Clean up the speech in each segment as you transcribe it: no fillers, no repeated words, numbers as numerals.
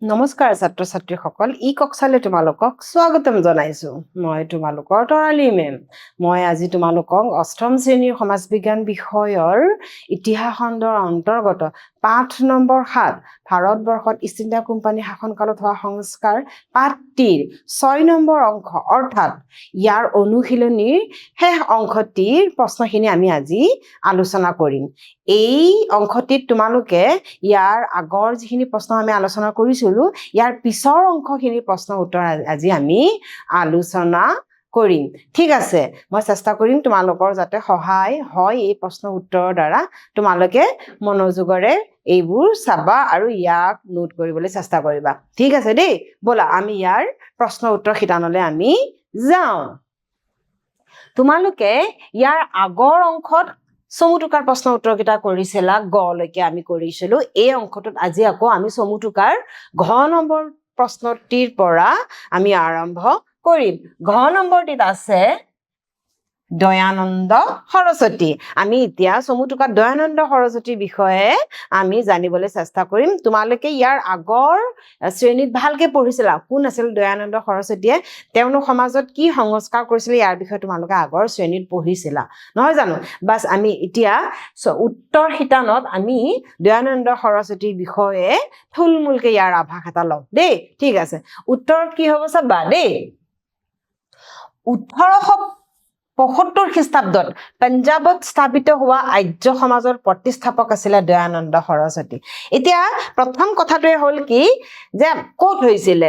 নমস্কাৰ ছাত্ৰ ছাত্ৰীসকল ই কক্সালে তোমালোকক স্বাগতম জনাইছো মই তোমালোকৰ তৰালি মেম মই আজি তোমালোকক অষ্টম শ্ৰেণীৰ সমাজ বিজ্ঞান বিষয়ৰ ইতিহাস খণ্ডৰ অন্তৰ্গত পাঠ নম্বৰ 7 ভাৰতবৰ্ষত ইষ্ট ইণ্ডিয়া কোম্পানী শাসনকালত হোৱা সংস্কাৰ পাঠটিৰ 6 নম্বৰ অংশ অৰ্থাৎ ইয়াৰ অনুশীলনীৰ শেষ অংশটিৰ প্ৰশ্নখিনি আমি আজি আলোচনা কৰিম এই অংশটিত তোমালোকে ইয়াৰ আগৰ যিখিনি প্ৰশ্ন আমি আলোচনা কৰিছিলো ইয়াৰ পিছৰ অংশখিনি প্ৰশ্ন উত্তৰ আজি আমি আলোচনা কৰিম ঠিক আছে মই চেষ্টা কৰিম তোমালোকৰ যাতে সহায় হয় এই প্ৰশ্ন উত্তৰৰ দ্বাৰা তোমালোকে মনোযোগৰে এইবোৰ চাবা আৰু ইয়াক নোট কৰিবলৈ চেষ্টা কৰিবা ঠিক আছে দেই বলা আমি ইয়াৰ প্ৰশ্ন উত্তৰ শিতানলৈ আমি যাওঁ তোমালোকে ইয়াৰ আগৰ অংশত সমুটুকাৰ প্ৰশ্ন উত্তৰ কিটা কৰিছিলা গলৈকে আমি কৰিছিলো এই অংশটোত আজি আকৌ আমি সমুটুকাৰ ঘ নম্বৰ প্ৰশ্নটিৰ পৰা আমি আৰম্ভ কৰিম ঘ নম্বৰটিত আছে দয়ানন্দ সৰস্বতী আমি এতিয়া সমুটুকাৰ দয়ানন্দ সৰস্বতীৰ বিষয়ে আমি জানিবলৈ চেষ্টা কৰিম তোমালোকে ইয়াৰ আগৰ শ্ৰেণীত ভালকে পঢ়িছিলা কোন আছিল দয়ানন্দ সৰস্বতীয়ে তেওঁলোক সমাজত কি সংস্কাৰ কৰিছিল ইয়াৰ বিষয়ে তোমালোকে আগৰ শ্ৰেণীত পঢ়িছিলা নহয় জানো বাস আমি এতিয়া উত্তৰ শিতানত আমি দয়ানন্দ সৰস্বতীৰ বিষয়ে থুলমূলকে ইয়াৰ আভাস এটা লওঁ দেই ঠিক আছে উত্তৰ কি হ'ব চাবা দেই 1875 খ্ৰীষ্টাব্দত পঞ্জাবত স্থাপিত হোৱা আৰ্য সমাজৰ প্ৰতিষ্ঠাপক আছিল দয়ানন্দ সৰস্বতী এতিয়া প্ৰথম কথাটোৱে হ'ল কি যে ক'ত হৈছিল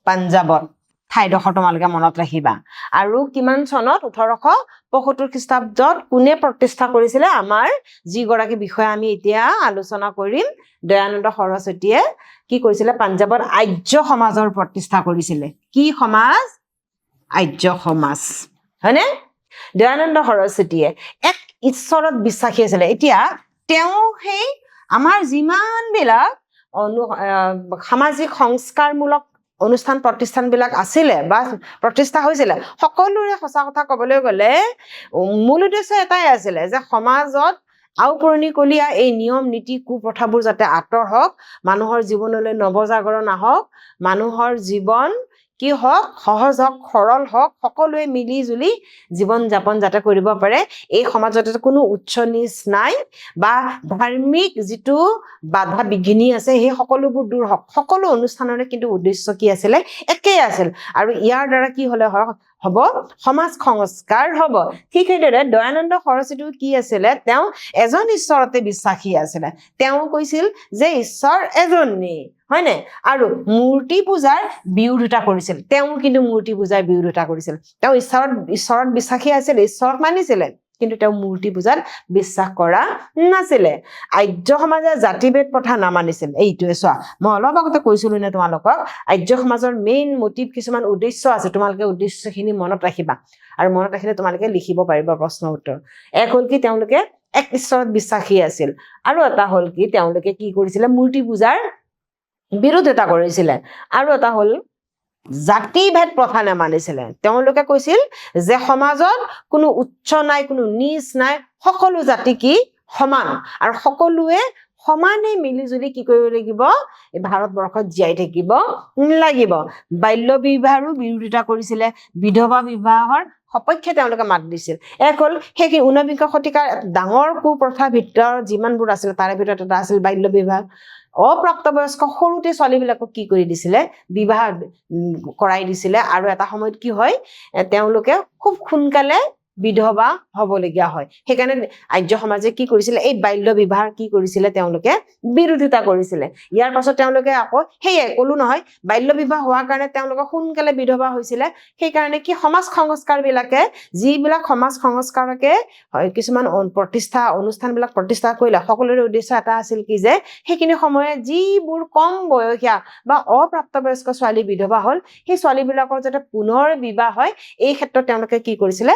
পঞ্জাবত ঠাইডোখৰ তোমালোকে মনত ৰাখিবা আৰু কিমান চনত 1875 খ্ৰীষ্টাব্দত কোনে প্ৰতিষ্ঠা কৰিছিল আমাৰ যি গৰাকী বিষয়ে আমি এতিয়া আলোচনা কৰিম দয়ানন্দ সৰস্বতীয়ে কি কৰিছিল পঞ্জাবত আৰ্য সমাজৰ প্ৰতিষ্ঠা কৰিছিল কি সমাজ আৰ্য সমাজ হয়নে দয়ানন্দ সৰস্বতীয়ে এক ঈশ্বৰত বিশ্বাসী আছিল এতিয়া তেওঁ সেই আমাৰ যিমান বিলাক সামাজিক সংস্কাৰমূলক অনুষ্ঠান প্ৰতিষ্ঠানবিলাক আছিলে বা প্ৰতিষ্ঠা হৈছিল সকলোৰে সঁচা কথা ক'বলৈ গ'লে মূল উদ্দেশ্য এটাই আছিল যে সমাজত আউপুৰণি কলীয়া এই নিয়ম নীতি কুপ্ৰথাবোৰ যাতে আঁতৰ হওক মানুহৰ জীৱনলৈ নৱজাগৰণ আহক মানুহৰ জীৱন কি হওক সহজ হওক সৰল হওক সকলোৱে মিলি জুলি জীৱন যাপন যাতে কৰিব পাৰে এই সমাজত কোনো উচ্চ নীচ নাই বা ধাৰ্মিক যিটো বাধা বিঘিনি আছে সেই সকলোবোৰ দূৰ হওক সকলো অনুষ্ঠানৰে কিন্তু উদ্দেশ্য কি আছিল একেই আছিল আৰু ইয়াৰ দ্বাৰা কি হলে হ'ব সমাজ সংস্কাৰ হ'ব ঠিক সেইদৰে দয়ানন্দ সৰস্বতী কি আছিল তেওঁ এজন ঈশ্বৰতে বিশ্বাসী আছিল তেওঁ কৈছিল যে ঈশ্বৰ এজনেই হয়নে আৰু মূৰ্তি পূজাৰ বিৰোধিতা কৰিছিল তেওঁ কিন্তু মূৰ্তি পূজাৰ বিৰোধিতা কৰিছিল তেওঁ ঈশ্বৰত বিশ্বাসী আছিল ঈশ্বৰক মানিছিল কিন্তু তেওঁ মূৰ্তি পূজাত বিশ্বাস কৰা নাছিল আৰ্য সমাজে জাতিভেদ প্ৰথা নামানিছিল এইটোৱে চোৱা মই অলপ আগতে কৈছিলো নে তোমালোকক আৰ্য সমাজৰ মেইন মোটিভ কিছুমান উদ্দেশ্য আছে তোমালোকে উদ্দেশ্যখিনি মনত ৰাখিবা আৰু মনত ৰাখিলে তোমালোকে লিখিব পাৰিবা প্ৰশ্ন উত্তৰ এক হ'ল কি তেওঁলোকে এক ঈশ্বৰত বিশ্বাসী আছিল আৰু এটা হ'ল কি তেওঁলোকে কি কৰিছিল মূৰ্তি পূজাৰ বিৰোধিতা কৰিছিল আৰু এটা হ'ল জাতিভেদ প্ৰথা নামানিছিল তেওঁলোকে কৈছিল যে সমাজত কোনো উচ্চ নাই কোনো নীচ নাই সকলো জাতি কি সমান আৰু সকলোৱে সমানে মিলি জুলি কি কৰিব লাগিব এই ভাৰতবৰ্ষত জীয়াই থাকিব লাগিব বাল্য বিবাহৰো বিৰোধিতা কৰিছিল বিধৱা বিবাহৰ সপক্ষে তেওঁলোকে মাত দিছিল এক হ'ল সেই 19 শতিকাৰ ডাঙৰ কুপ্ৰথাৰ ভিতৰত যিমানবোৰ আছিল তাৰে ভিতৰত এটা আছিল বাল্য বিবাহ অপ্ৰাপ্তবয়স্ক সৰুতে ছোৱালীবিলাকক কি কৰি দিছিলে বিবাহ কৰাই দিছিলে আৰু এটা সময়ত কি হয় তেওঁলোকে খুব সোনকালে বিধৱা হ'বলগীয়া হয় সেইকাৰণে আৰ্য সমাজে কি কৰিছিল এই বাল্য বিবাহ কি কৰিছিল তেওঁলোকে বিৰোধিতা কৰিছিল ইয়াৰ পাছত তেওঁলোকে আকৌ হেয়ে কলো নহয় বাল্য বিবাহ হোৱাৰ কাৰণে তেওঁলোকে সোনকালে বিধৱা হৈছিল সেইকাৰণে কি সমাজ সংস্কাৰ বিলাকে যিবিলাক সমাজ সংস্কাৰকে কিছুমান প্ৰতিষ্ঠা অনুষ্ঠানবিলাক প্ৰতিষ্ঠা কৰিলে সকলোৰে উদ্দেশ্য এটা আছিল কি যে সেইখিনি সময়ত যিবোৰ কম বয়সীয়া বা অপ্ৰাপ্তবয়স্ক ছোৱালী বিধৱা হ'ল সেই ছোৱালীবিলাকৰ যাতে পুনৰ বিবাহ হয় এই ক্ষেত্ৰত তেওঁলোকে কি কৰিছিল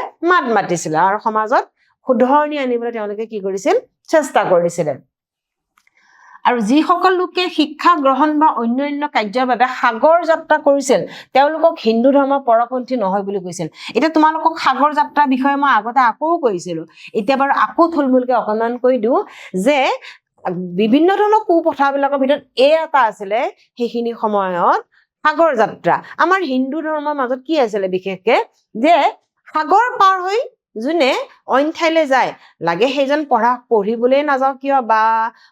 মাতিছিল আৰু সমাজত শুধৰণি আনিবলৈ তেওঁলোকে কি কৰিছিল চেষ্টা কৰিছিল আৰু যিসকল লোকে শিক্ষা গ্ৰহণ বা অন্যান্য কাৰ্যৰ বাবে সাগৰ যাত্ৰা কৰিছিল তেওঁলোকক হিন্দু ধৰ্মৰ পৰপন্থী নহয় বুলি কৈছিল এটা তোমালোকক সাগৰ যাত্ৰাৰ বিষয়ে মই আগতে আকৌ কৈছিলো এতিয়া বাৰু আকৌ থুলমূলকে অকমান কৈ দিও যে বিভিন্ন ধৰণৰ কুপ্ৰথাবিলাকৰ ভিতৰত এই এটা আছিলে সেইখিনি সময়ত সাগৰ যাত্ৰা আমাৰ হিন্দু ধৰ্মৰ মাজত কি আছিলে বিশেষকে যে সাগৰ পাৰ হৈ যোনে অইন ঠাইলৈ যায় লাগে সেইজন পঢ়িবলৈ নাযাওক কিয় বা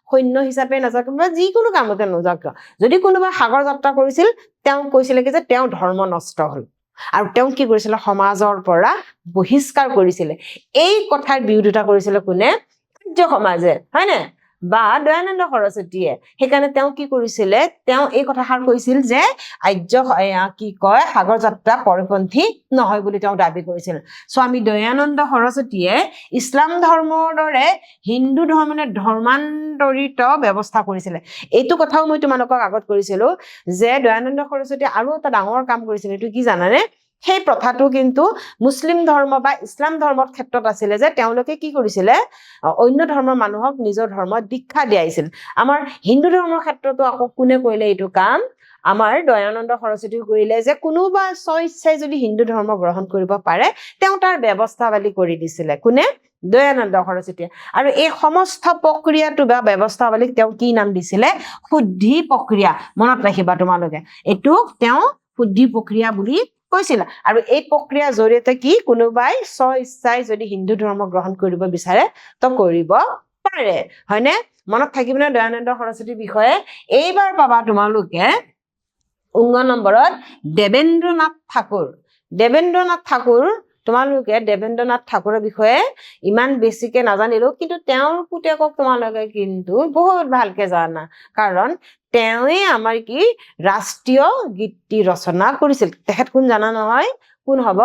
সৈন্য হিচাপে নাযাওক বা যিকোনো কামতে নাযাওক কিয় যদি কোনোবা সাগৰ যাত্ৰা কৰিছিল তেওঁ কৈছিলে কি যে তেওঁ ধৰ্ম নষ্ট হ'ল আৰু তেওঁ কি কৰিছিলে সমাজৰ পৰা বহিষ্কাৰ কৰিছিলে এই কথাৰ বিৰোধিতা কৰিছিলে কোনে আৰ্য সমাজে হয়নে বা দয়ানন্দ সৰস্বতীয়ে সেইকাৰণে তেওঁ কি কৰিছিলে তেওঁ এই কথাষাৰ কৈছিল যে আৰ্য কি কয় সাগৰ যাত্ৰা পৰিপন্থী নহয় বুলি তেওঁ দাবী কৰিছিল স্বামী দয়ানন্দ সৰস্বতীয়ে ইছলাম ধৰ্মৰ দৰে হিন্দু ধৰ্মান্তৰিত ব্যৱস্থা কৰিছিলে এইটো কথাও মই তোমালোকক আগত কৰিছিলো যে দয়ানন্দ সৰস্বতীয়ে আৰু এটা ডাঙৰ কাম কৰিছিল এইটো কি জানানে সেই প্ৰথাটো কিন্তু মুছলিম ধৰ্ম বা ইছলাম ধৰ্মৰ ক্ষেত্ৰত আছিলে যে তেওঁলোকে কি কৰিছিলে অন্য ধৰ্মৰ মানুহক নিজৰ ধৰ্মত দীক্ষা দিয়াইছিল আমাৰ হিন্দু ধৰ্মৰ ক্ষেত্ৰতো আকৌ কোনে কৰিলে এইটো কাম আমাৰ দয়ানন্দ সৰস্বতী কৰিলে যে কোনোবা স্বইচ্ছাই যদি হিন্দু ধৰ্ম গ্ৰহণ কৰিব পাৰে তেওঁ তাৰ ব্যৱস্থাৱলী কৰি দিছিলে কোনে দয়ানন্দ সৰস্বতীয়ে আৰু এই সমস্ত প্ৰক্ৰিয়াটো বা ব্যৱস্থাৱলীক তেওঁ কি নাম দিছিলে শুদ্ধি প্ৰক্ৰিয়া মনত ৰাখিবা তোমালোকে এইটো তেওঁ শুদ্ধি প্ৰক্ৰিয়া বুলি কৈছিল আৰু এই প্ৰক্ৰিয়াৰ জৰিয়তে কি কোনোবাই স্বইচ্ছাই যদি হিন্দু ধৰ্ম গ্ৰহণ কৰিব বিচাৰে তো কৰিব পাৰে হয়নে মনত থাকিবনে দয়ানন্দ সৰস্বতীৰ বিষয়ে এইবাৰ পাবা তোমালোকে 19 নম্বৰত দেবেন্দ্ৰনাথ ঠাকুৰ তোমালোকে দেবেন্দ্ৰনাথ ঠাকুৰৰ বিষয়ে ইমান বেছিকে নাজানিলেও কিন্তু তেওঁৰ পুতেকক তোমালোকে কিন্তু বহুত ভালকে জানা কাৰণ তেওঁৱে আমাৰ কি ৰাষ্ট্ৰীয় গীতি ৰচনা কৰিছিল তেখেত কোন জানা নহয় কোন হ'ব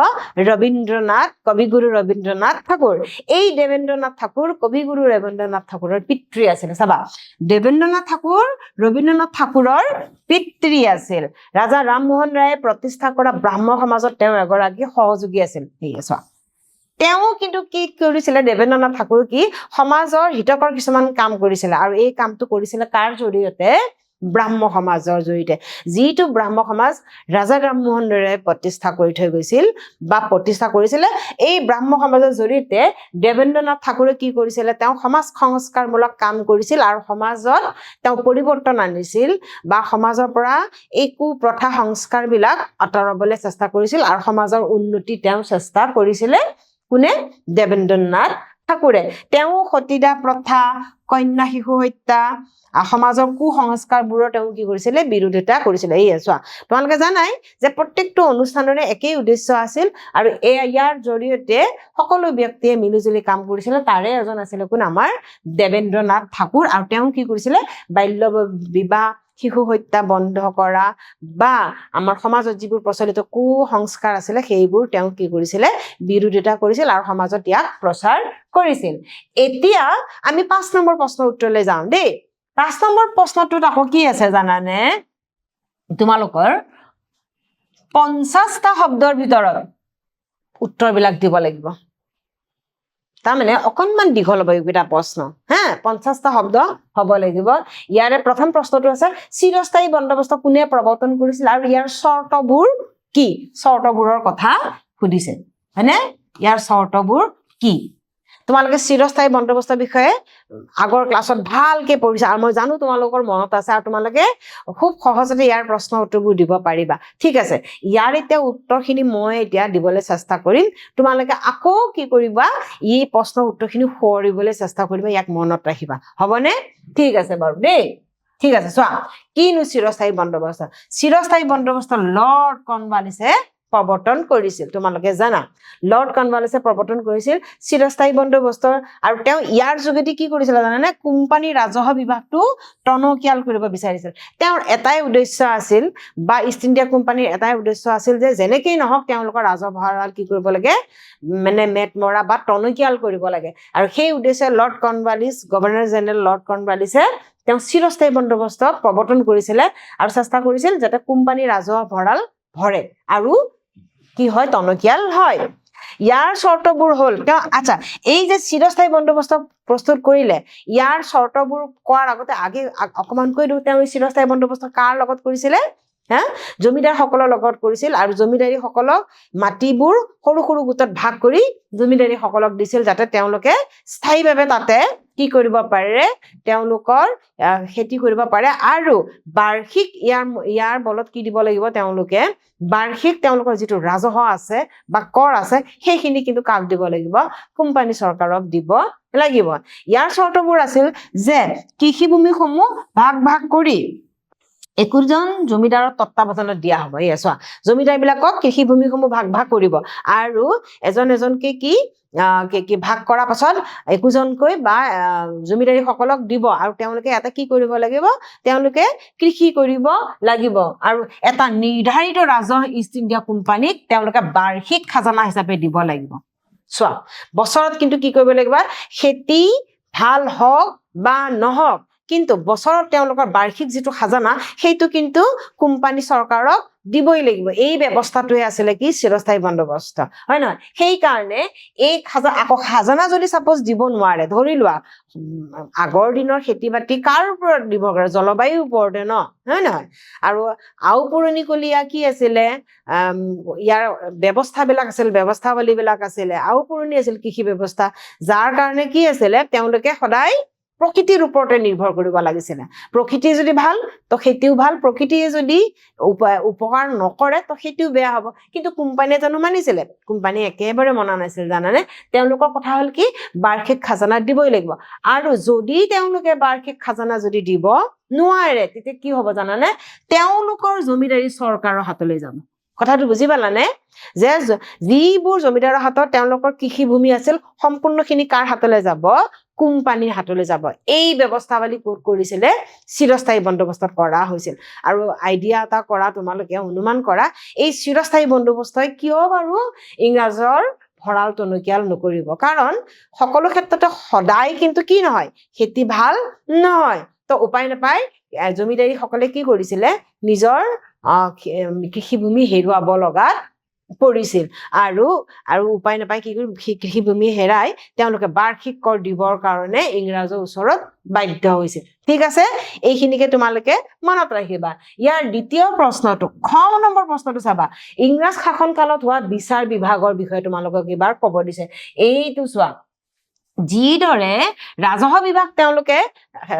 কবিগুৰু ৰবীন্দ্ৰনাথ ঠাকুৰ এই দেবেন্দ্ৰনাথ ঠাকুৰ কবিগুৰু ৰবীন্দ্ৰনাথ ঠাকুৰৰ পিতৃ আছিল চাবা দেবেন্দ্ৰনাথ ঠাকুৰ ৰবীন্দ্ৰনাথ ঠাকুৰৰ পিতৃ আছিল ৰাজা ৰামমোহন ৰায়ে প্ৰতিষ্ঠা কৰা ব্ৰাহ্ম সমাজত তেওঁ এগৰাকী সহযোগী আছিল ঠিক আছে তেওঁ কিন্তু কি কৰিছিলে দেবেন্দ্ৰনাথ ঠাকুৰ কি সমাজৰ হিতকৰ কিছুমান কাম কৰিছিলে আৰু এই কামটো কৰিছিলে কাৰ জৰিয়তে ব্ৰাহ্ম সমাজৰ জৰিয়তে যিটো ব্ৰাহ্ম সমাজ ৰাজা ৰামমোহন ৰায়ে প্ৰতিষ্ঠা কৰি থৈ গৈছিল বা প্ৰতিষ্ঠা কৰিছিলে এই ব্ৰাহ্ম সমাজৰ জৰিয়তে দেবেন্দ্ৰনাথ ঠাকুৰে কি কৰিছিলে তেওঁ সমাজ সংস্কাৰমূলক কাম কৰিছিল আৰু সমাজত তেওঁ পৰিৱৰ্তন আনিছিল বা সমাজৰ পৰা এই কুপ্ৰথা সংস্কাৰবিলাক আঁতৰাবলৈ চেষ্টা কৰিছিল আৰু সমাজৰ উন্নতি তেওঁ চেষ্টা কৰিছিলে কোনে দেবেন্দ্ৰনাথ ঠাকুৰে তেওঁ সতীদাহ প্ৰথা কন্যা শিশু হত্যা সমাজৰ কুসংস্কাৰবোৰৰ তেওঁ কি কৰিছিলে বিৰোধিতা কৰিছিলে এই চোৱা তোমালোকে জানাই যে প্ৰত্যেকটো অনুষ্ঠানৰে একেই উদ্দেশ্য আছিল আৰু ইয়াৰ জৰিয়তে সকলো ব্যক্তিয়ে মিলিজুলি কাম কৰিছিলে তাৰে এজন আছিলে কোন আমাৰ দেবেন্দ্ৰনাথ ঠাকুৰ আৰু তেওঁ কি কৰিছিলে বাল্য বিবাহ শিশু হত্যা বন্ধ কৰা বা আমাৰ সমাজত যিবোৰ প্ৰচলিত কুসংস্কাৰ আছিলে সেইবোৰ তেওঁ কি কৰিছিলে বিৰোধিতা কৰিছিল আৰু সমাজত ইয়াক প্ৰচাৰ কৰিছিল এতিয়া আমি 5 নম্বৰ প্ৰশ্নৰ উত্তৰলৈ যাওঁ দেই 5 নম্বৰ প্ৰশ্নটোত আকৌ কি আছে জানানে তোমালোকৰ 50টা শব্দৰ ভিতৰত উত্তৰবিলাক দিব লাগিব তাৰমানে অকনমান দীঘল হ'ব এইকেইটা প্ৰশ্ন হা 50টা শব্দ হ'ব লাগিব ইয়াৰে প্ৰথম প্ৰশ্নটো আছে চিৰস্থায়ী বন্দোবস্ত কোনে প্ৰৱৰ্তন কৰিছিল আৰু ইয়াৰ চৰ্তবোৰ কি চৰ্তবোৰৰ কথা সুধিছে হয়নে ইয়াৰ চৰ্তবোৰ কি তোমালোকে চিৰস্থায়ী বন্দোবস্তৰ বিষয়ে আগৰ ক্লাছত ভালকে পঢ়িছা আৰু মই জানো তোমালোকৰ মনত আছে আৰু তোমালোকে খুব সহজতে ইয়াৰ প্ৰশ্ন উত্তৰবোৰ দিব পাৰিবা ঠিক আছে ইয়াৰ এতিয়া উত্তৰখিনি মই এতিয়া দিবলৈ চেষ্টা কৰিম তোমালোকে আকৌ কি কৰিবা এই প্ৰশ্ন উত্তৰখিনি সোঁৱৰিবলৈ চেষ্টা কৰিবা ইয়াক মনত ৰাখিবা হ'বনে ঠিক আছে বাৰু দেই ঠিক আছে চোৱা কিনো চিৰস্থায়ী বন্দোবস্ত লৰ্ড কৰ্ণৱালিছে প্ৰৱৰ্তন কৰিছিল তোমালোকে জানা লৰ্ড কৰ্ণৱালিছে প্ৰৱৰ্তন কৰিছিল চিৰস্থায়ী বন্দোবস্তৰ আৰু তেওঁ ইয়াৰ যোগেদি কি কৰিছিল জানানে কোম্পানীৰ ৰাজহ বিভাগটো টনকিয়াল কৰিব বিচাৰিছিল তেওঁৰ এটাই উদ্দেশ্য আছিল বা ইষ্ট ইণ্ডিয়া কোম্পানীৰ এটাই উদ্দেশ্য আছিল যে যেনেকেই নহওক তেওঁলোকৰ ৰাজহ ভঁৰাল কি কৰিব লাগে মানে মেট মৰা বা টনকিয়াল কৰিব লাগে আৰু সেই উদ্দেশ্যে lord Cornwallis governor general lord কৰ্ণৱালিছে তেওঁ চিৰস্থায়ী বন্দোবস্ত প্ৰৱৰ্তন কৰিছিলে আৰু চেষ্টা কৰিছিল যাতে কোম্পানীৰ ৰাজহ ভঁৰাল ভৰে আৰু কি হয় টনকিয়াল হয় ইয়াৰ চৰ্তবোৰ হ'ল তেওঁ আচ্ছা এই যে চিৰস্থায়ী বন্দোবস্ত প্ৰস্তুত কৰিলে ইয়াৰ চৰ্তবোৰ কোৱাৰ আগতে আগে অকমান কৈ দিওঁ তেওঁ চিৰস্থায়ী বন্দোবস্ত কাৰ লগত কৰিছিলে হা জমিদাৰ সকলৰ লগত কৰিছিল আৰু জমিদাৰী সকলক মাটিবোৰ সৰু সৰু গোটত ভাগ কৰি জমিদাৰী সকলক দিছিল যাতে তেওঁলোকে স্থায়ীভাৱে তাতে কি কৰিব পাৰে তেওঁলোকৰ খেতি কৰিব পাৰে আৰু বাৰ্ষিক ইয়াৰ বলত কি দিব লাগিব তেওঁলোকে বাৰ্ষিক তেওঁলোকৰ যিটো ৰাজহ আছে বা কৰ আছে সেইখিনি কিন্তু কাক দিব লাগিব কোম্পানী চৰকাৰক দিব লাগিব ইয়াৰ চৰ্তবোৰ আছিল যে কৃষিভূমিসমূহ ভাগ ভাগ কৰি একোজন জমিদাৰৰ তত্ত্বাৱধানত দিয়া হ'ব এই চোৱা জমিদাৰবিলাকক কৃষিভূমিসমূহ ভাগ ভাগ কৰিব আৰু এজনকে কি ভাগ কৰাৰ পাছত একোজনকৈ বা জমিদাৰী সকলক দিব আৰু তেওঁলোকে এটা কি কৰিব লাগিব তেওঁলোকে কৃষি কৰিব লাগিব আৰু এটা নিৰ্ধাৰিত ৰাজহ ইষ্ট ইণ্ডিয়া কোম্পানীক তেওঁলোকে বাৰ্ষিক খাজানা হিচাপে দিব লাগিব চোৱা বছৰত কিন্তু কি কৰিব লাগিব খেতি ভাল হওক বা নহওক কিন্তু বছৰত তেওঁলোকৰ বাৰ্ষিক যিটো খাজানা সেইটো কিন্তু কোম্পানী চৰকাৰক দিবই লাগিব এই ব্যৱস্থাটোৱে আছিলে কি চিৰস্থায়ী বন্দোবস্ত হয় নহয় সেই কাৰণে এই খাজানা যদি সাপোজ দিব নোৱাৰে ধৰি লোৱা আগৰ দিনৰ খেতি বাতি কাৰ ওপৰত নিৰ্ভৰ কৰে জলবায়ুৰ ওপৰতে ন হয় নহয় আৰু আও পুৰণিকলীয়া কি আছিলে ইয়াৰ ব্যৱস্থাবিলাক আছিল ব্যৱস্থাৱলীবিলাক আছিলে আও পুৰণি আছিল কৃষি ব্যৱস্থা যাৰ কাৰণে কি আছিলে তেওঁলোকে সদায় প্ৰকৃতিৰ ওপৰতে নিৰ্ভৰ কৰিব লাগিছিলে প্ৰকৃতি যদি ভাল তো খেতিও ভাল প্ৰকৃতিয়ে যদি উপকাৰ নকৰে তো খেতিও বেয়া হ'ব কিন্তু কোম্পানীয়ে জানো মানিছিলে কোম্পানীয়ে একেবাৰে মনা নাছিল জানানে তেওঁলোকৰ কথা হ'ল কি বাৰ্ষিক খাজানা দিবই লাগিব আৰু যদি তেওঁলোকে বাৰ্ষিক খাজানা যদি দিব নোৱাৰে তেতিয়া কি হ'ব জানানে তেওঁলোকৰ জমিদাৰী চৰকাৰৰ হাতলৈ যাব কথাটো বুজি পালানে যে যিবোৰ জমিদাৰৰ হাতত তেওঁলোকৰ কৃষিভূমি আছিল সম্পূৰ্ণখিনি কাৰ হাতলৈ যাব কোম্পানীৰ হাতলৈ যাব এই ব্যৱস্থাৱলী ক'ত কৰিছিলে চিৰস্থায়ী বন্দোবস্তত কৰা হৈছিল আৰু আইডিয়া এটা কৰা তোমালোকে অনুমান কৰা এই চিৰস্থায়ী বন্দোবস্তই কিয় বাৰু ইংৰাজৰ ভঁৰাল টনকিয়াল নকৰিব কাৰণ সকলো ক্ষেত্ৰতে সদায় কিন্তু কি নহয় খেতি ভাল নহয় তো উপায় নাপায় জমিদাৰী সকলে কি কৰিছিলে নিজৰ কৃষিভূমি হেৰুৱাব লগাত পৰিছিল আৰু উপায় নাপায় কি কৃষিভূমি হেৰাই তেওঁলোকে বাৰ্ষিক কৰ দিবৰ কাৰণে ইংৰাজৰ ওচৰত বাধ্য হৈছিল ঠিক আছে এইখিনিকে তোমালোকে মনত ৰাখিবা ইয়াৰ দ্বিতীয় প্ৰশ্নটো খ নম্বৰ প্ৰশ্নটো চাবা ইংৰাজ শাসন কালত হোৱা বিচাৰ বিভাগৰ বিষয়ে তোমালোকক এবাৰ ক'ব দিছে এইটো চোৱা যিদৰে ৰাজহ বিভাগ তেওঁলোকে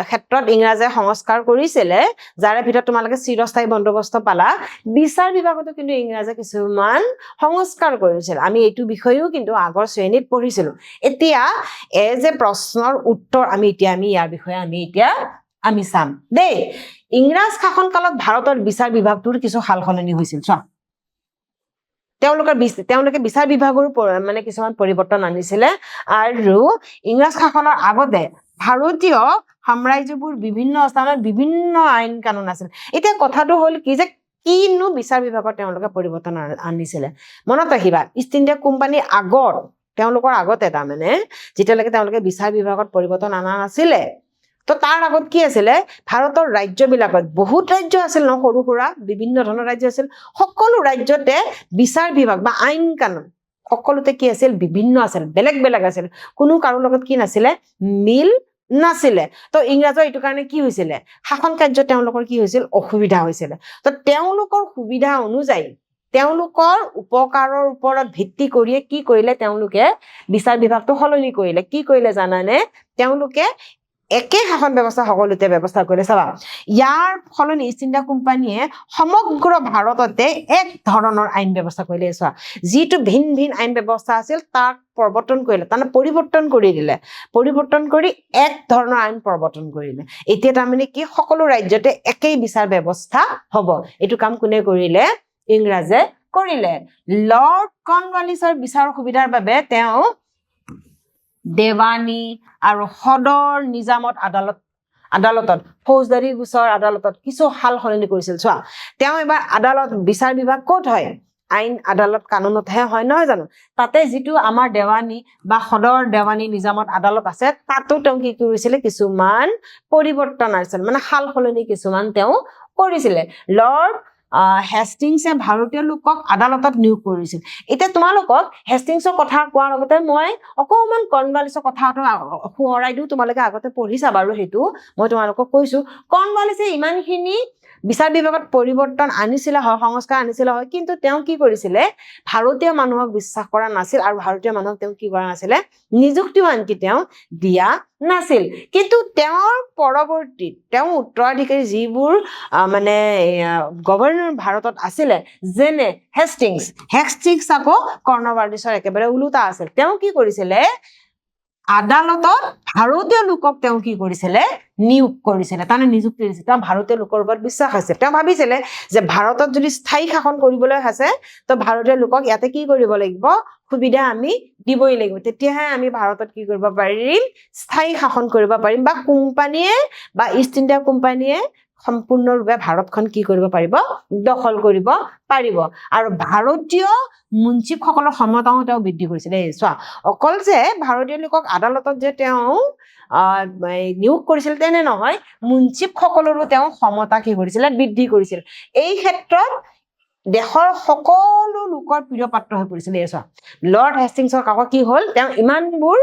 ক্ষেত্ৰত ইংৰাজে সংস্কাৰ কৰিছিলে যাৰে ভিতৰত তোমালোকে চিৰস্থায়ী বন্দোবস্ত পালা বিচাৰ বিভাগতো কিন্তু ইংৰাজে কিছুমান সংস্কাৰ কৰিছিল আমি এইটো বিষয়েও কিন্তু আগৰ শ্ৰেণীত পঢ়িছিলো এতিয়া যে প্ৰশ্নৰ উত্তৰ আমি ইয়াৰ বিষয়ে আমি চাম দেই ইংৰাজ শাসন কালত ভাৰতৰ বিচাৰ বিভাগটোৰ কিছু সালসলনি হৈছিল চোৱা তেওঁলোকে বিচাৰ বিভাগৰ মানে কিছুমান পৰিৱৰ্তন আনিছিলে আৰু ইংৰাজ শাসনৰ আগতে ভাৰতীয় সাম্ৰাজ্যবোৰ বিভিন্ন স্থানত বিভিন্ন আইন কানুন আছিল এতিয়া কথাটো হ'ল কি যে কিনো বিচাৰ বিভাগত তেওঁলোকে পৰিৱৰ্তন আনিছিলে মনত ৰাখিবা ইষ্ট ইণ্ডিয়া কোম্পানীৰ আগত তেওঁলোকৰ আগতে তাৰমানে যেতিয়ালৈকে তেওঁলোকে বিচাৰ বিভাগত পৰিৱৰ্তন অনা নাছিলে তো তাৰ আগত কি আছিলে ভাৰতৰ ৰাজ্যবিলাকত বহুত ৰাজ্য আছিল ন সৰু সুৰা বিভিন্ন ধৰণৰ ৰাজ্য আছিল সকলো ৰাজ্যতে বিচাৰ বিভাগ বা আইন কানুন সকলোতে কি আছিল বিভিন্ন আছিল বেলেগ আছিল কোনো কাৰো লগত কি নাছিলে মিল নাছিলে তো ইংৰাজৰ এইটো কাৰণে কি হৈছিলে শাসন কাৰ্য তেওঁলোকৰ কি হৈছিল অসুবিধা হৈছিলে তো তেওঁলোকৰ সুবিধা অনুযায়ী তেওঁলোকৰ উপকাৰৰ ওপৰত ভিত্তি কৰিয়ে কি কৰিলে তেওঁলোকে বিচাৰ বিভাগটো সলনি কৰিলে কি কৰিলে জানানে তেওঁলোকে একে শাসন ব্যৱস্থা সকলোতে ব্যৱস্থা কৰিলে চাবা ইয়াৰ ফলনি ইষ্ট ইণ্ডিয়া কোম্পানীয়ে সমগ্ৰ ভাৰততে এক ধৰণৰ আইন ব্যৱস্থা কৰিলে চোৱা যিটো ভিন আইন ব্যৱস্থা আছিল তাক পৰিৱৰ্তন কৰি এক ধৰণৰ আইন প্ৰৱৰ্তন কৰিলে এতিয়া তাৰমানে কি সকলো ৰাজ্যতে একেই বিচাৰ ব্যৱস্থা হ'ব এইটো কাম কোনে কৰিলে ইংৰাজে কৰিলে লৰ্ড কৰ্ণৱালিছৰ বিচাৰ সুবিধাৰ বাবে তেওঁ দেৱানী আৰু সদৰ নিজামত আদালতত ফৌজদাৰী গোচৰ আদালতত কিছু সাল সলনি কৰিছিল চোৱা তেওঁ এবাৰ আদালত বিচাৰ বিভাগ ক'ত হয় আইন আদালত কানুনতহে হয় নহয় জানো তাতে যিটো আমাৰ দেৱানী বা সদৰ দেৱানী নিজামত আদালত আছে তাতো তেওঁ কি কৰিছিলে কিছুমান পৰিৱৰ্তন আনিছিল মানে সাল সলনি কিছুমান তেওঁ কৰিছিলে লৰ্ড হেষ্টিংছে ভাৰতীয় লোকক আদালতত নিয়োগ কৰিছিল এতিয়া তোমালোকক হেষ্টিংছৰ কথা কোৱাৰ আগতে মই অকমান কৰ্ণৱালিছৰ কথাটো সোঁৱৰাই দিওঁ তোমালোকে আগতে পঢ়িছা বাৰু সেইটো মই তোমালোকক কৈছো কৰ্ণৱালিছে ইমানখিনি বিচাৰ বিভাগত পৰিৱৰ্তন আনিছিলে হয়, সংস্কাৰ আনিছিলে হয়, কিন্তু তেওঁ কি কৰিছিলে ভাৰতীয় মানুহক বিশ্বাস কৰা নাছিল আৰু ভাৰতীয় মানুহক তেওঁ কি কৰা নাছিলে নিযুক্তিও আনকি তেওঁ দিয়া নাছিল। কিন্তু তেওঁৰ পৰৱৰ্তীত তেওঁ উত্তৰাধিকাৰী যিবোৰ মানে গভৰ্ণৰ ভাৰতত আছিলে যেনে হেষ্টিংছ আকৌ কৰ্ণৱালিছৰ একেবাৰে ওলোটা আছিল। তেওঁ কি কৰিছিলে আদালতত ভাৰতীয় লোকক তেওঁ কি কৰিছিলে নিয়োগ কৰিছিলে, তাৰমানে নিযুক্তি দিছিলে। তেওঁ ভাৰতীয় লোকৰ ওপৰত বিশ্বাস আছিল। তেওঁ ভাবিছিলে যে ভাৰতত যদি স্থায়ী শাসন কৰিবলৈ আছে তো ভাৰতীয় লোকক ইয়াতে কি কৰিব লাগিব সুবিধা আমি দিবই লাগিব, তেতিয়াহে আমি ভাৰতত কি কৰিব পাৰিম স্থায়ী শাসন কৰিব পাৰিম বা কোম্পানীয়ে বা ইষ্ট ইণ্ডিয়া কোম্পানীয়ে সম্পূৰ্ণৰূপে ভাৰতখন কি কৰিব পাৰিব দখল কৰিব পাৰিব। আৰু ভাৰতীয় মুঞ্চিফসকলৰ ক্ষমতাও তেওঁ বৃদ্ধি কৰিছিলে। চোৱা অকল যে ভাৰতীয় লোকক আদালতত যে তেওঁ নিয়োগ কৰিছিল তেনে নহয়, মুঞ্চিফসকলৰো তেওঁ ক্ষমতা কি কৰিছিলে বৃদ্ধি কৰিছিল। এই ক্ষেত্ৰত দেশৰ সকলো লোকৰ প্ৰিয় পাত্ৰ হৈ পৰিছিলে। চোৱা লৰ্ড হেষ্টিংছৰ কাকত কি হ'ল তেওঁ ইমানবোৰ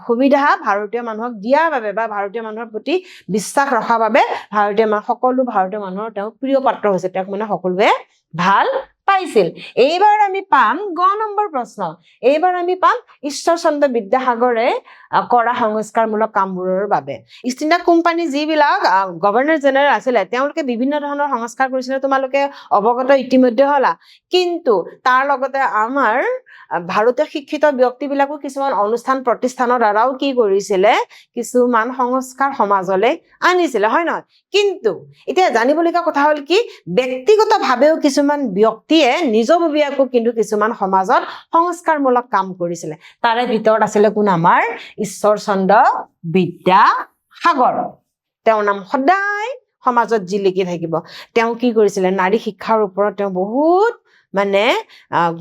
সুবিধা ভাৰতীয় মানুহক দিয়াৰ বাবে বা ভাৰতীয় মানুহৰ প্ৰতি বিশ্বাস ৰখাৰ বাবে সকলো ভাৰতীয় মানুহৰ তেওঁ প্ৰিয় পাত্ৰ হৈছে, তেওঁক মানে সকলোৱে ভাল পাইছিল। এইবাৰ আমি পাম গ নম্বৰ প্ৰশ্ন। এইবাৰ আমি পাম ঈশ্বৰচন্দ্ৰ বিদ্যাসাগৰে কৰা সংস্কাৰমূলক কামবোৰৰ বাবে। ইষ্ট ইণ্ডিয়া কোম্পানী যিবিলাক গভৰ্ণৰ জেনেৰেল আছিলে তেওঁলোকে বিভিন্ন ধৰণৰ সংস্কাৰ কৰিছিলে, তোমালোকে অৱগত ইতিমধ্যে হলা। কিন্তু তাৰ লগতে আমাৰ ভাৰতীয় শিক্ষিত ব্যক্তিবিলাকো কিছুমান অনুষ্ঠান প্ৰতিষ্ঠানৰ দ্বাৰাও কি কৰিছিলে কিছুমান সংস্কাৰ সমাজলৈ আনিছিলে, হয় নহয়? কিন্তু এতিয়া জানিবলগীয়া কথা হ'ল কি ব্যক্তিগতভাৱেও কিছুমান ব্যক্তিয়ে নিজববীয়াকো কিন্তু কিছুমান সমাজত সংস্কাৰমূলক কাম কৰিছিলে। তাৰে ভিতৰত আছিলে কোন আমাৰ ঈশ্বৰচন্দ্ৰ বিদ্যাসাগৰ। তেওঁৰ নাম সদায় সমাজত জিলিকি থাকিব। তেওঁ কি কৰিছিলে নাৰী শিক্ষাৰ ওপৰত তেওঁ বহুত মানে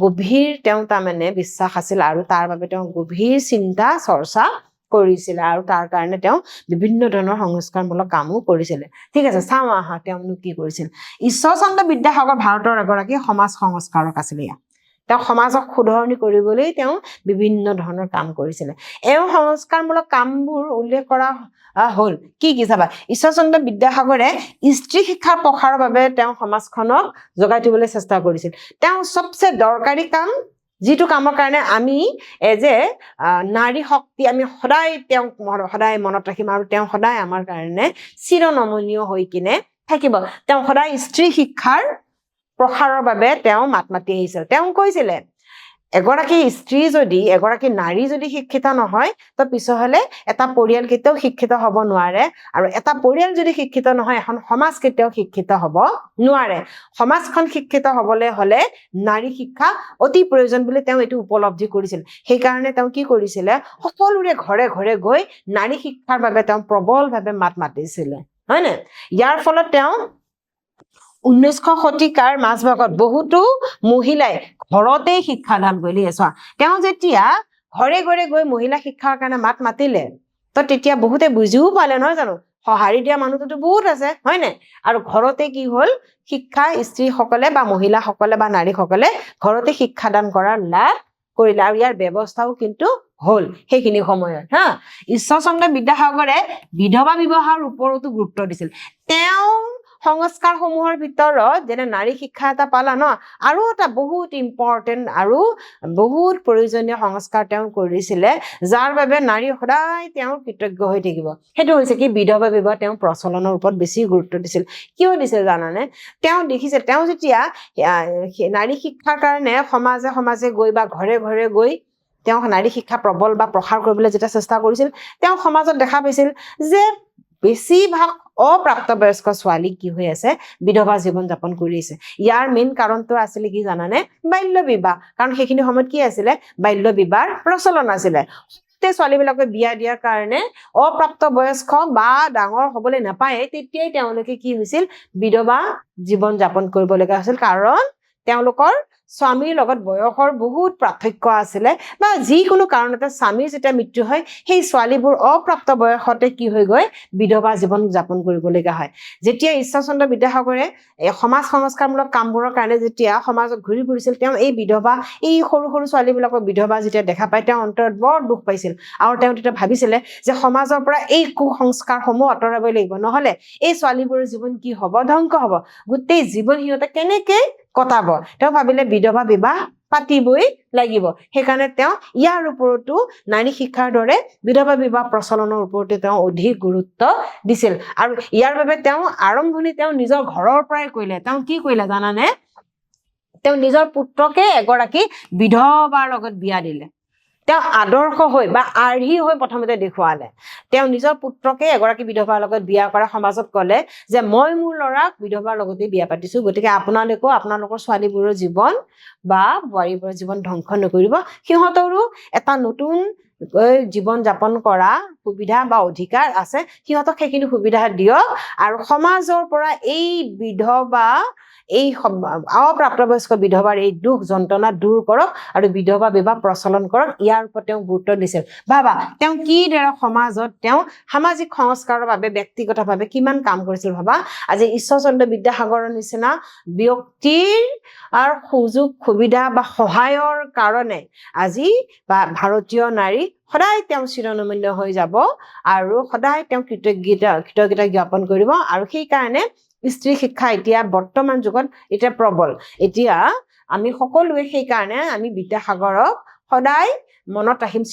গভীৰ তেওঁ তাৰমানে বিশ্বাস আছিল আৰু তাৰ বাবে তেওঁ গভীৰ চিন্তা চৰ্চা কৰিছিলে আৰু তাৰ কাৰণে তেওঁ বিভিন্ন ধৰণৰ সংস্কাৰমূলক কামো কৰিছিলে। ঠিক আছে, চাওঁ আহা তেওঁনো কি কৰিছিল। ঈশ্বৰচন্দ্ৰ বিদ্যাসাগৰ ভাৰতৰ এগৰাকী সমাজ সংস্কাৰক আছিলে। তেওঁ সমাজক শুধৰণি কৰিবলৈ তেওঁ বিভিন্ন ধৰণৰ কাম কৰিছিলে। এই সংস্কাৰমূলক কামবোৰ উল্লেখ কৰা হ'ল কি কি চাবা। ঈশ্বৰচন্দ্ৰ বিদ্যাসাগৰে স্ত্ৰী শিক্ষাৰ প্ৰসাৰৰ বাবে তেওঁ সমাজখনক জগাই তুলিবলৈ চেষ্টা কৰিছিল। তেওঁ চবচে দৰকাৰী কাম যিটো কামৰ কাৰণে আমি যে নাৰী শক্তি আমি তেওঁক সদায় মনত ৰাখিম আৰু তেওঁ সদায় আমাৰ কাৰণে চিৰনমনীয় হৈ কিনে থাকিব। তেওঁ সদায় স্ত্ৰী শিক্ষাৰ প্ৰসাৰৰ বাবে তেওঁ মাত মাতি আহিছিল। তেওঁ কৈছিলে এগৰাকী নাৰী যদি শিক্ষিত নহয় তো পিছলে এটা পৰিয়াল কেতিয়াও শিক্ষিত হ'ব নোৱাৰে, আৰু এটা পৰিয়াল যদি শিক্ষিত নহয় এখন সমাজ কেতিয়াও শিক্ষিত হ'ব নোৱাৰে। সমাজখন শিক্ষিত হ'বলৈ হ'লে নাৰী শিক্ষা অতি প্ৰয়োজন বুলি তেওঁ এইটো উপলব্ধি কৰিছিল। সেইকাৰণে তেওঁ কি কৰিছিলে সকলোৰে ঘৰে ঘৰে গৈ নাৰী শিক্ষাৰ বাবে তেওঁ প্ৰবলভাৱে মাত মাতিছিলে, হয় নে? ইয়াৰ ফলত তেওঁ 19শ শতিকাৰ মাজভাগত বহুতো মহিলাই ঘৰতেই শিক্ষাদান কৰিলে। চোৱা তেওঁ যেতিয়া ঘৰে ঘৰে গৈ মহিলা শিক্ষাৰ কাৰণে মাত মাতিলে তো তেতিয়া বহুতে বুজিও পালে নহয় জানো, সঁহাৰি দিয়া মানুহটোতো বহুত আছে, হয় নে? আৰু ঘৰতে কি হ'ল শিক্ষা স্ত্ৰীসকলে বা মহিলাসকলে বা নাৰীসকলে ঘৰতে শিক্ষাদান কৰাৰ লাভ কৰিলে আৰু ইয়াৰ ব্যৱস্থাও কিন্তু হ'ল সেইখিনি সময়ত। ঈশ্বৰচন্দ্ৰ বিদ্যাসাগৰে বিধৱা বিবাহৰ ওপৰতো গুৰুত্ব দিছিল। তেওঁ সংস্কাৰ সমূহৰ ভিতৰত যেনে নাৰী শিক্ষা এটা পালা ন, আৰু এটা বহুত ইম্পৰ্টেণ্ট আৰু বহুত প্ৰয়োজনীয় সংস্কাৰ তেওঁ কৰিছিলে যাৰ বাবে নাৰী সদায় তেওঁৰ কৃতজ্ঞ হৈ থাকিব। সেইটো হৈছে কি বিধৱা বিবাহ তেওঁ প্ৰচলনৰ ওপৰত বেছি গুৰুত্ব দিছিল। কিয় দিছিল জানানে? তেওঁ দেখিছে তেওঁ যেতিয়া নাৰী শিক্ষাৰ কাৰণে সমাজে সমাজে গৈ বা ঘৰে ঘৰে গৈ তেওঁ নাৰী শিক্ষা প্ৰবল বা প্ৰসাৰ কৰিবলৈ যেতিয়া চেষ্টা কৰিছিল তেওঁ সমাজত দেখা পাইছিল যে বেছিভাগ অপ্ৰাপ্তবয়স্ক ছোৱালী কি হৈ আছে বিধৱা জীৱন যাপন কৰি আছে। ইয়াৰ মেইন কাৰণটো আছিলে কি জানানে? বাল্য বিবাহ। কাৰণ সেইখিনি সময়ত কি আছিলে বাল্য বিবাহ প্ৰচলন আছিলে। ছোৱালীবিলাকে বিয়া দিয়াৰ কাৰণে অপ্ৰাপ্তবয়স্ক বা ডাঙৰ হ'বলৈ নাপায় তেতিয়াই তেওঁলোকে কি হৈছিল বিধৱা জীৱন যাপন কৰিব লগা হৈছিল, কাৰণ তেওঁলোকৰ স্বামীৰ লগত বয়সৰ বহুত পাৰ্থক্য আছিলে বা যিকোনো কাৰণতে স্বামীৰ যেতিয়া মৃত্যু হয় সেই ছোৱালীবোৰ অপ্ৰাপ্ত বয়সতে কি হৈ গৈ বিধৱা জীৱন যাপন কৰিবলগীয়া হয় যেতিয়া ঈশ্বৰচন্দ্ৰ বিদ্যাসাগৰে সমাজ সংস্কাৰমূলক কামবোৰৰ কাৰণে যেতিয়া সমাজত ঘূৰি ফুৰিছিল তেওঁ এই বিধৱা এই সৰু সৰু ছোৱালীবিলাকৰ বিধৱা যেতিয়া দেখা পায় তেওঁ অন্তৰত বৰ দুখ পাইছিল আৰু তেওঁ তেতিয়া ভাবিছিলে যে সমাজৰ পৰা এই কুসংস্কাৰসমূহ আঁতৰাব লাগিব নহলে এই ছোৱালীবোৰৰ জীৱন কি হ'ব ধ্বংস হ'ব গোটেই জীৱন সিহঁতে কেনেকৈ কটাব তেওঁ ভাবিলে বিধৱা বিবাহ পাতিবই লাগিব সেইকাৰণে তেওঁ ইয়াৰ ওপৰতো নাৰী শিক্ষাৰ দৰে বিধৱা বিবাহ প্ৰচলনৰ ওপৰতে তেওঁ অধিক গুৰুত্ব দিছিল আৰু ইয়াৰ বাবে তেওঁ আৰম্ভণি তেওঁ নিজৰ ঘৰৰ পৰাই কৰিলে তেওঁ কি কৰিলে জানানে তেওঁ নিজৰ পুত্ৰকে এগৰাকী বিধৱাৰ লগত বিয়া দিলে তেওঁ আদৰ্শ হৈ বা আৰ্হি হৈ প্ৰথমতে দেখুৱালে তেওঁ নিজৰ পুত্ৰকে এগৰাকী বিধৱাৰ লগত বিয়া কৰা সমাজত ক'লে যে মই মোৰ ল'ৰাক বিধৱাৰ লগতে বিয়া পাতিছো গতিকে আপোনালোকেও আপোনালোকৰ ছোৱালীবোৰৰ জীৱন বা বোৱাৰীবোৰৰ জীৱন ধ্বংস নকৰিব সিহঁতৰো এটা নতুন জীৱন যাপন কৰা সুবিধা বা অধিকাৰ আছে সিহঁতক সেইখিনি সুবিধা দিয়ক আৰু সমাজৰ পৰা এই বিধৱা এই অপ্ৰাপ্তবয়স্ক বিধৱাৰ এই দুখ যন্ত্ৰণা দূৰ কৰক আৰু বিধৱা বিবাহ প্ৰচলন কৰক ইয়াৰ ওপৰত তেওঁ গুৰুত্ব দিছিল ভাবা তেওঁ কিদৰে সমাজত তেওঁ সামাজিক সংস্কাৰৰ বাবে ব্যক্তিগতভাৱে কিমান কাম কৰিছিল ভাবা আজি ঈশ্বৰচন্দ্ৰ বিদ্যাসাগৰৰ নিচিনা ব্যক্তিৰ আৰু সুযোগ সুবিধা বা সহায়ৰ কাৰণে আজি বা ভাৰতীয় নাৰী সদায় তেওঁ চিৰনমন্য হৈ যাব আৰু সদায় তেওঁ কৃতজ্ঞতা জ্ঞাপন কৰিব আৰু সেইকাৰণে স্ত্ৰী শিক্ষা এতিয়া বৰ্তমান যুগত এতিয়া প্ৰবল এতিয়া আমি সকলোৱে সেইকাৰণে আমি বিদ্যাসাগৰক সদায় মনত ৰাখিম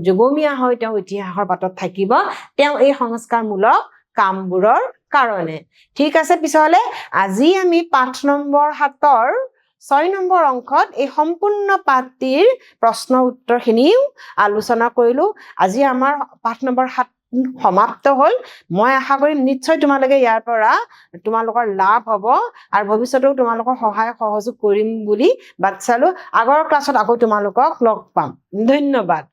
যুগমীয়া হৈ তেওঁ ইতিহাসৰ পাতত থাকিব তেওঁ এই সংস্কাৰমূলক কামবোৰৰ কাৰণে ঠিক আছে পিছলে আজি আমি পাঠ নম্বৰ 7 6 নম্বৰ অংকত এই সম্পূৰ্ণ পাঠটিৰ প্ৰশ্ন উত্তৰখিনিও আলোচনা কৰিলো আজি আমাৰ পাঠ নম্বৰ 7 সমাপ্ত হল মই আশা কৰিম নিশ্চয় তোমালোকে ইয়াৰ পৰা তোমালোকৰ লাভ হ'ব আৰু ভৱিষ্যতেও তোমালোকৰ সহায় সহযোগ কৰিম বুলি বাট চালো আগৰ ক্লাছত আকৌ তোমালোকক লগ পাম ধন্যবাদ